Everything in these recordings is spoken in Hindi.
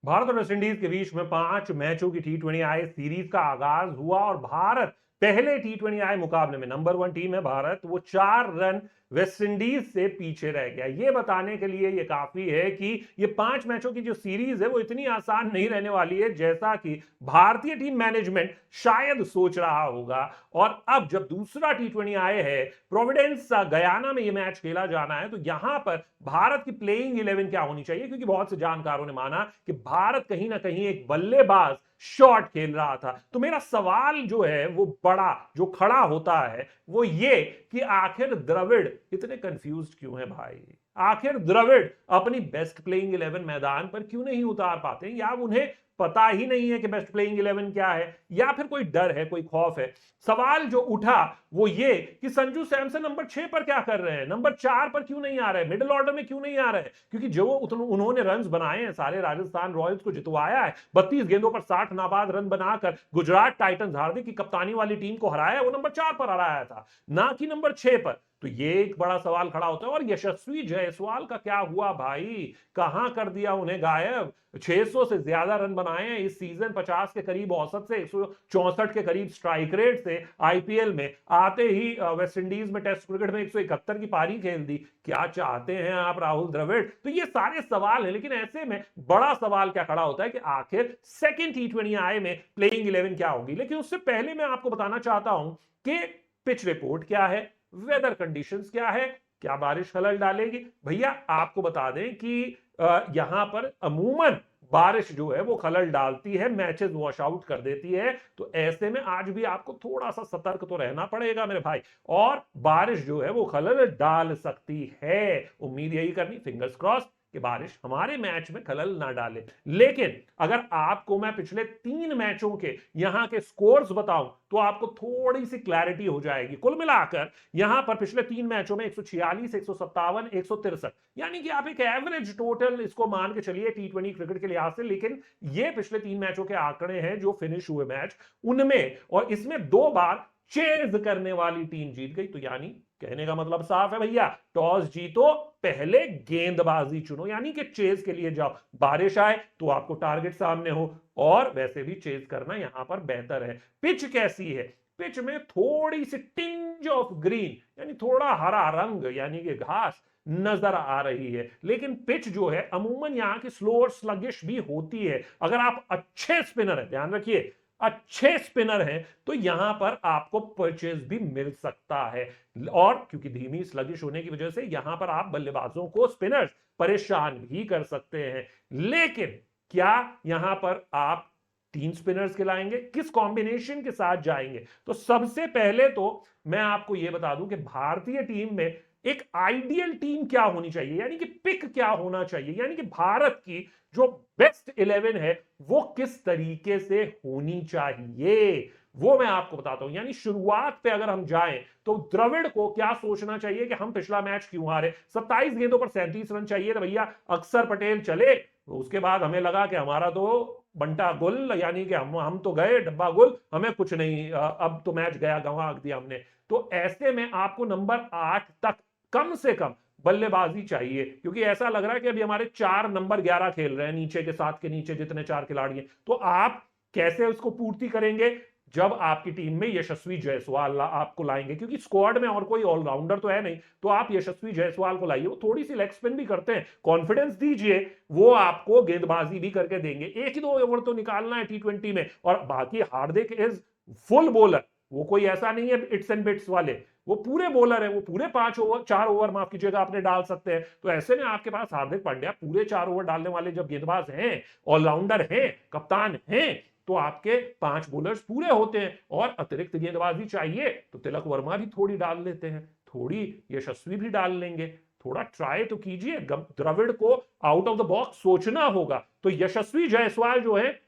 भारत और वेस्टइंडीज के बीच में 5 मैचों की T20I सीरीज का आगाज हुआ और भारत पहले T20I मुकाबले में नंबर 1 टीम है भारत, वो 4 रन वेस्टइंडीज से पीछे रह गया। ये बताने के लिए ये काफी है कि ये 5 मैचों की जो सीरीज है वो इतनी आसान नहीं रहने वाली है जैसा कि भारतीय टीम मैनेजमेंट शायद सोच रहा होगा। और अब जब दूसरा T20I है, प्रोविडेंस गयाना में ये मैच खेला जाना है, तो यहां पर भारत की प्लेइंग 11 क्या होनी चाहिए, क्योंकि बहुत से जानकारों ने माना कि भारत कहीं ना कहीं एक बल्लेबाज शॉट खेल रहा था। तो मेरा सवाल जो है वो बड़ा जो खड़ा होता है वो ये कि आखिर द्रविड़ इतने कंफ्यूज क्यों है भाई। आखिर द्रविड़ अपनी बेस्ट प्लेइंग 11 मैदान पर क्यों नहीं उतार पाते, या उन्हें पता ही नहीं है कि बेस्ट प्लेइंग 11 क्या है, या फिर कोई डर है, कोई खौफ है। सवाल जो उठा वो ये कि संजू सैमसन नंबर 6 पर क्या कर रहे हैं, नंबर 4 पर क्यों नहीं आ रहे, मिडिल ऑर्डर में क्यों नहीं आ रहे। क्योंकि जो उन्होंने रन बनाए हैं, सारे राजस्थान रॉयल्स को जितवाया है, 32 गेंदों पर 60 नाबाद रन बनाकर गुजरात टाइटंस हार्दिक की कप्तानी वाली टीम को हराया, वो नंबर 4 पर हराया था, ना कि नंबर 6 पर। तो ये एक बड़ा सवाल खड़ा होता है। और यशस्वी जायसवाल का क्या हुआ भाई, कहां कर दिया उन्हें गायब। 600 से ज्यादा रन बनाए हैं इस सीजन, 50 के करीब औसत से, 164 के करीब स्ट्राइक रेट से। आईपीएल में आते ही वेस्ट इंडीज में टेस्ट क्रिकेट में 171 की पारी खेल दी। क्या चाहते हैं आप राहुल द्रविड़। तो ये सारे सवाल हैं, लेकिन ऐसे में बड़ा सवाल क्या खड़ा होता है कि आखिर सेकेंड T20I में प्लेइंग 11 क्या होगी। लेकिन उससे पहले मैं आपको बताना चाहता हूं कि पिच रिपोर्ट क्या है, वेदर कंडीशंस क्या है, क्या बारिश खलल डालेगी। भैया आपको बता दें कि यहां पर अमूमन बारिश जो है वो खलल डालती है, मैचेस वॉश आउट कर देती है। तो ऐसे में आज भी आपको थोड़ा सा सतर्क तो रहना पड़ेगा मेरे भाई। और बारिश जो है वो खलल डाल सकती है, उम्मीद यही करनी, फिंगर्स क्रॉस कि बारिश हमारे मैच में खलल ना डाले। लेकिन अगर आपको मैं पिछले 3 मैचों के यहां के स्कोर्स बताऊं तो आपको थोड़ी सी क्लैरिटी हो जाएगी। कुल मिलाकर यहां पर पिछले 3 मैचों में 146, 157, 163, यानी कि आप एक एवरेज टोटल इसको मान के चलिए T20 क्रिकेट के लिहाज से। लेकिन ये पिछले 3 मैचों के आंकड़े हैं जो फिनिश हुए मैच उनमें, और इसमें 2 बार चेज करने वाली टीम जीत गई। तो यानी कहने का मतलब साफ है भैया, टॉस जीतो, पहले गेंदबाजी चुनो, यानी कि चेज के लिए जाओ। बारिश आए तो आपको टारगेट सामने हो, और वैसे भी चेज करना यहां पर बेहतर है। पिच कैसी है, पिच में थोड़ी सी टिंज ऑफ ग्रीन, यानी थोड़ा हरा रंग, यानी कि घास नजर आ रही है। लेकिन पिच जो है अमूमन यहां की स्लो और स्लगिश भी होती है। अगर आप अच्छे स्पिनर है, ध्यान रखिए, अच्छे स्पिनर हैं तो यहां पर आपको परचेज भी मिल सकता है। और क्योंकि धीमी स्लगिश होने की वजह से यहां पर आप बल्लेबाजों को, स्पिनर्स, परेशान भी कर सकते हैं। लेकिन क्या यहां पर आप 3 स्पिनर्स खिलाएंगे, किस कॉम्बिनेशन के साथ जाएंगे। तो सबसे पहले तो मैं आपको यह बता दूं कि भारतीय टीम में एक आइडियल टीम क्या होनी चाहिए, यानी कि पिक क्या होना चाहिए, यानी कि भारत की जो बेस्ट 11 है वो किस तरीके से होनी चाहिए, वो मैं आपको बताता हूं। यानी शुरुआत पे अगर हम जाएं तो द्रविड़ को क्या सोचना चाहिए कि हम पिछला मैच क्यों हारे। 27 गेंदों पर 37 रन चाहिए था भैया, अक्षर पटेल चले, तो उसके बाद हमें लगा कि हमारा तो बंटा गुल, यानी कि हम तो गए डब्बा गुल, हमें कुछ नहीं, अब तो मैच गया, गंवा दिया हमने। तो ऐसे में आपको नंबर 8 तक कम से कम बल्लेबाजी चाहिए, क्योंकि ऐसा लग रहा है कि अभी हमारे 4 नंबर 11 खेल रहे हैं, नीचे के 7 के नीचे जितने 4 खिलाड़ी हैं। तो आप कैसे उसको पूर्ति करेंगे, जब आपकी टीम में यशस्वी जायसवाल आपको लाएंगे, क्योंकि स्क्वाड में और कोई ऑलराउंडर तो है नहीं, तो आप यशस्वी जायसवाल को लाइए, वो थोड़ी सी लेग स्पिन भी करते हैं, कॉन्फिडेंस दीजिए, वो आपको गेंदबाजी भी करके देंगे। 1 ही 2 ओवर तो निकालना है T20 में। और बाकी हार्दिक इज फुल बॉलर, वो कोई ऐसा नहीं है इट्स एंड बिट्स वाले, वो पूरे बॉलर है, वो पूरे 5 ओवर 4 ओवर माफ कीजिएगा आपने डाल सकते हैं। तो ऐसे में आपके पास हार्दिक पांड्या पूरे 4 ओवर डालने वाले जब गेंदबाज हैं, ऑलराउंडर हैं, कप्तान हैं, तो आपके 5 बॉलर्स पूरे होते हैं। और अतिरिक्त गेंदबाजी चाहिए तो तिलक वर्मा भी थोड़ी डाल लेते हैं, थोड़ी यशस्वी भी डाल लेंगे। थोड़ा ट्राई तो कीजिए, द्रविड़ को आउट ऑफ द बॉक्स सोचना होगा। तो यशस्वी जायसवाल जो है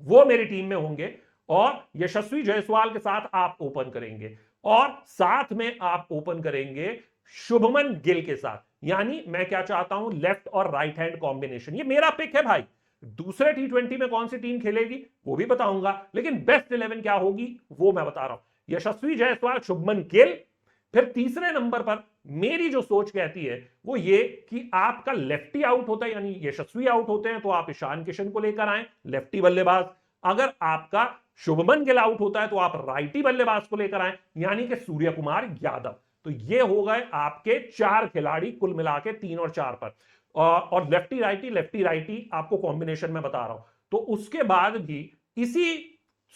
वो मेरी टीम में होंगे, और यशस्वी जायसवाल के साथ आप ओपन करेंगे, और साथ में आप ओपन करेंगे शुभमन गिल के साथ। यानी मैं क्या चाहता हूं, लेफ्ट और राइट हैंड कॉम्बिनेशन, ये मेरा पिक है भाई। दूसरे T20 में कौन सी टीम खेलेगी वो भी बताऊंगा, लेकिन बेस्ट 11 क्या होगी वो मैं बता रहा हूं। यशस्वी जायसवाल, शुभमन गिल, फिर तीसरे नंबर पर मेरी जो सोच कहती है वो ये कि आपका लेफ्टी आउट होता है, यानी यशस्वी आउट होते हैं तो आप ईशान किशन को लेकर आए, लेफ्टी बल्लेबाज। अगर आपका शुभमन गिल आउट होता है तो आप राइटी बल्लेबाज को लेकर आए, यानी कि सूर्य कुमार यादव। तो ये हो गए आपके 4 खिलाड़ी कुल मिला के 3 और 4 पर। और लेफ्टी राइटी आपको कॉम्बिनेशन में बता रहा हूं। तो उसके बाद भी इसी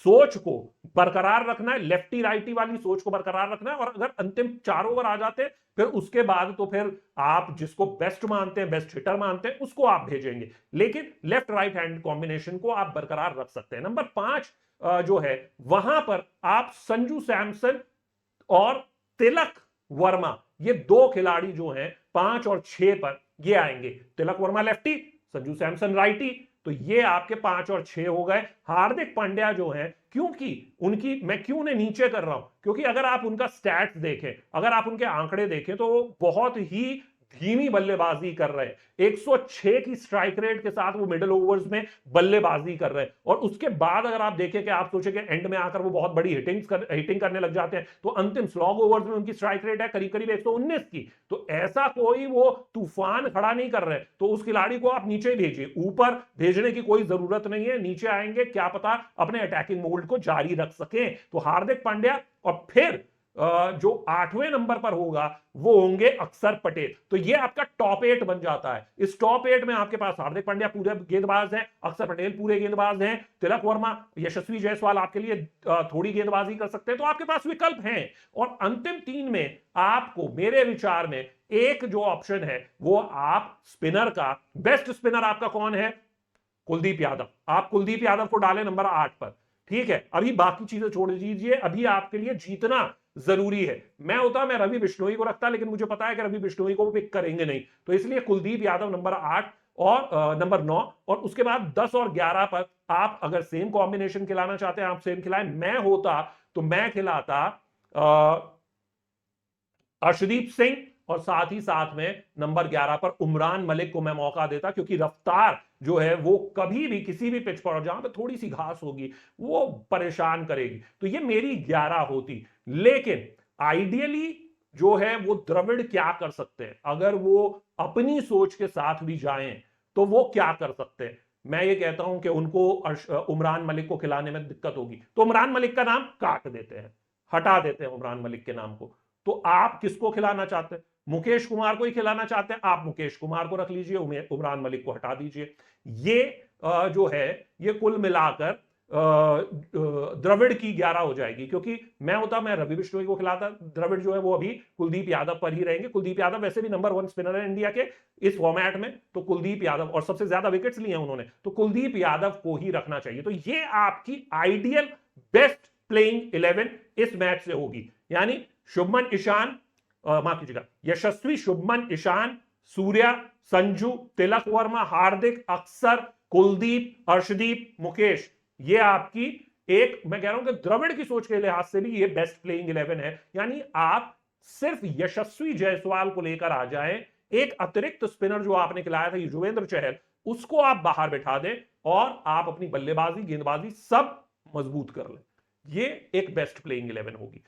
सोच को बरकरार रखना है, लेफ्टी राइटी वाली सोच को बरकरार रखना है। और अगर अंतिम 4 ओवर आ जाते हैं फिर उसके बाद तो फिर आप जिसको बेस्ट मानते हैं, बेस्ट हिटर मानते हैं, उसको आप भेजेंगे, लेकिन लेफ्ट राइट हैंड कॉम्बिनेशन को आप बरकरार रख सकते हैं। नंबर 5 जो है वहां पर आप संजू सैमसन और तिलक वर्मा, ये 2 खिलाड़ी जो हैं 5 और 6 पर ये आएंगे। तिलक वर्मा लेफ्टी, संजू सैमसन राइटी, तो ये आपके 5 और 6 हो गए। हार्दिक पांड्या जो है, क्योंकि उनकी, मैं क्यों उन्हें नीचे कर रहा हूं, क्योंकि अगर आप उनका स्टैट्स देखें, अगर आप उनके आंकड़े देखें तो वो बहुत ही धीमी बल्लेबाजी कर रहे हैं। 106 की स्ट्राइक रेट के साथ वो मिडिल ओवर्स में बल्लेबाजी कर रहे हैं। और उसके बाद अगर आप देखें कि आप सोचें कि एंड में आकर वो बहुत बड़ी हिटिंग करने लग जाते हैं, तो अंतिम स्लॉग ओवर्स में उनकी स्ट्राइक रेट है करीब करीब 119 की। तो ऐसा कोई वो तूफान खड़ा नहीं कर रहे, तो उस खिलाड़ी को आप नीचे भेजिए, ऊपर भेजने की कोई जरूरत नहीं है। नीचे आएंगे, क्या पता अपने अटैकिंग मोड को जारी रख सकें। तो हार्दिक पांड्या, और फिर जो 8वें नंबर पर होगा वो होंगे अक्षर पटेल। तो ये आपका टॉप 8 बन जाता है। इस टॉप 8 में आपके पास हार्दिक पांड्या पूरे गेंदबाज हैं, अक्षर पटेल पूरे गेंदबाज हैं, तिलक वर्मा, यशस्वी जायसवाल आपके लिए थोड़ी गेंदबाजी कर सकते हैं। तो आपके पास विकल्प हैं। और अंतिम 3 में आपको मेरे विचार में एक जो ऑप्शन है वो आप स्पिनर का, बेस्ट स्पिनर आपका कौन है? कुलदीप यादव। आप कुलदीप यादव को डालें नंबर 8 पर, ठीक है। अभी बाकी चीजें छोड़ दीजिए, अभी आपके लिए जीतना जरूरी है। मैं रवि बिश्नोई को रखता, लेकिन मुझे पता है कि रवि बिश्नोई को पिक करेंगे नहीं, तो इसलिए कुलदीप यादव नंबर 8 और नंबर 9, और उसके बाद 10 और 11 पर आप अगर सेम कॉम्बिनेशन खिलाना चाहते हैं आप सेम खिलाएं। मैं होता तो मैं खिलाता अर्शदीप सिंह, और साथ ही साथ में नंबर 11 पर उमरान मलिक को मैं मौका देता, क्योंकि रफ्तार जो है वो कभी भी किसी भी पिच पर जहां पे थोड़ी सी घास होगी वो परेशान करेगी। तो ये मेरी 11 होती। लेकिन आइडियली जो है वो द्रविड़ क्या कर सकते हैं, अगर वो अपनी सोच के साथ भी जाएं तो वो क्या कर सकते हैं। मैं ये कहता हूं कि उनको उमरान मलिक को खिलाने में दिक्कत होगी, तो उमरान मलिक का नाम काट देते हैं, हटा देते हैं उमरान मलिक के नाम को। तो आप किसको खिलाना चाहते हैं? मुकेश कुमार को ही खिलाना चाहते हैं, आप मुकेश कुमार को रख लीजिए, उमरान मलिक को हटा दीजिए। ये जो है ये कुल मिलाकर द्रविड़ की 11 हो जाएगी। क्योंकि मैं होता मैं रवि बिश्नोई को खिलाता, द्रविड़ जो है वो अभी कुलदीप यादव पर ही रहेंगे। कुलदीप यादव वैसे भी नंबर 1 स्पिनर है इंडिया के इस फॉर्मेट में, तो कुलदीप यादव, और सबसे ज्यादा विकेट्स लिए हैं उन्होंने, तो कुलदीप यादव को ही रखना चाहिए। तो ये आपकी आइडियल बेस्ट प्लेइंग 11 इस मैच से होगी। यानी शुभमन ईशान, माफ कीजिएगा, यशस्वी, शुभमन ईशान, सूर्या, संजू, तिलक वर्मा, हार्दिक, अक्षर, कुलदीप, अर्शदीप, मुकेश, ये आपकी एक, मैं कह रहा हूं कि द्रविड़ की सोच के लिहाज से भी ये बेस्ट प्लेइंग 11 है। यानी आप सिर्फ यशस्वी जायसवाल को लेकर आ जाएं, एक अतिरिक्त स्पिनर जो आपने खिलाया था युजवेंद्र चहल, उसको आप बाहर बैठा दें और आप अपनी बल्लेबाजी, गेंदबाजी सब मजबूत कर लें। ये एक बेस्ट प्लेइंग 11 होगी।